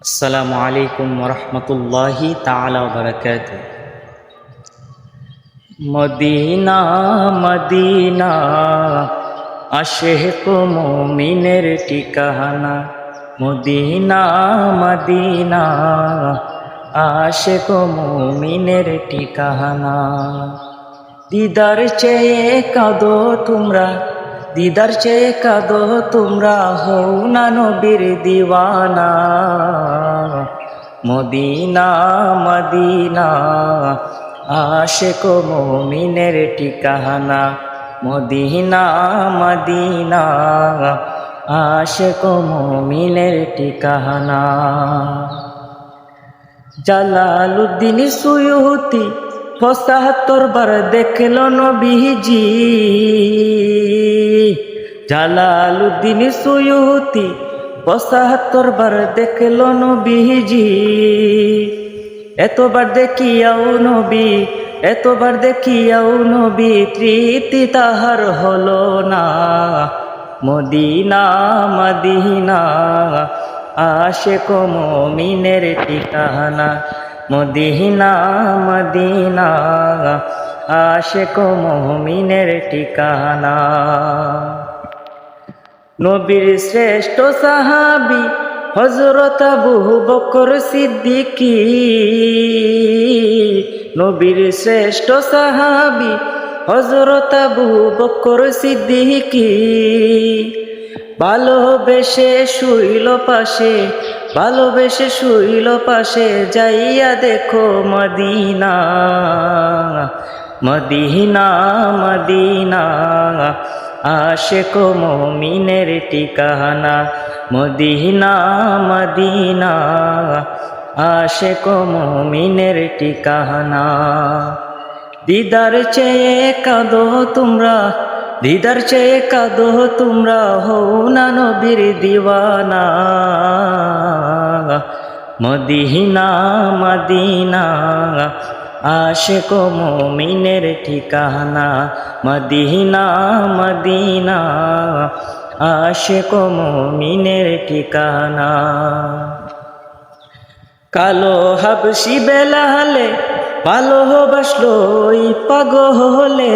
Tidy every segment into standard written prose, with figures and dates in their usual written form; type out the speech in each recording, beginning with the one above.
আসসালামু আলাইকুম ওরহমতুল্লাহি তাআলা ওয়া বারাকাতুহু। মদিনা মদিনা আশিক মুমিনের ঠিকানা। মদিনা মদিনা আশিক মুমিনের ঠিকানা। দিদার চেয়ে কাঁদো তোমরা, দিদার চেয়ে কাঁদো তোমরা, হও না নবীর দিওয়ানা। মদিনা মদিনা আশিক মুমিনের ঠিকানা। মদিনা মদিনা আশিক মুমিনের ঠিকানা। জালালউদ্দিন সুয়ুতি ৭৫ বার দেখল নবীজি। জালালউদ্দিন সুয়ুতি ৭৫ বার দেখল নবীজি। এতবার দেখিয়াও নবী, এতবার দেখিয়াও নবী, তৃপ্তি তাহার হলো না। মদিনা মদিনা আশিক মুমিনের ঠিকানা। মদিনা মদিনা আশিক মুমিনের ঠিকানা। নবীর শ্রেষ্ঠ সাহাবী হযরত আবু বকর সিদ্দিকী। নবীর শ্রেষ্ঠ সাহাবী হযরত আবু বকর সিদ্দিকী। ভালোবেসে শুইল পাশে, ভালোবেসে শুইল পাশে, যাইয়া দেখো মদিনা। মদিনা মদিনা আশিক মুমিনের ঠিকানা। মদিনা মদিনা আশিক মুমিনের ঠিকানা। দিদার চেয়ে কাঁদো তোমরা, দিদার চেয়ে কাঁদো তোমরা, হও না নবীর দিওয়ানা। মদিনা মদিনা আশিক মুমিনের ঠিকানা। মদিনা মদিনা আশিক মুমিনের ঠিকানা। কালো হাবশি বেলালে ভালোবাসলো ওই পাগলে।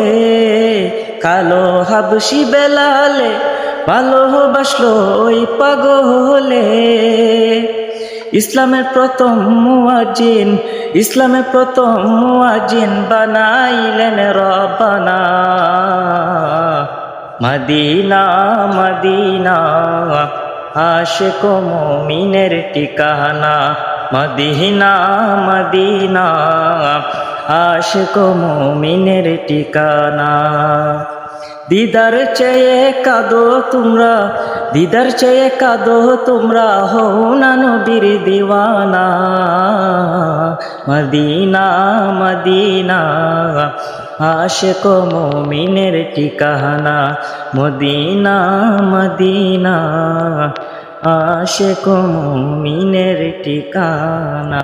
কালো হাবশি বেলালে ভালোবাসলো ওই পাগলে। ইসলামের প্রথম মুয়াজ্জিন, ইসলামের প্রথম মুয়াজ্জিন বানাইলেন রব্বানা। মদিনা মদিনা আশিক মুমিনের ঠিকানা। মদিনা মদিনা আশিক মুমিনের ঠিকানা। দিদার চেয়ে কাঁদো তোমরা, দিদার চেয়ে কাঁদো তোমরা, হও না নবীর দিওয়ানা। মদিনা মদিনা আশিক মুমিনের ঠিকানা। মদিনা মদিনা আশিক মুমিনের ঠিকানা।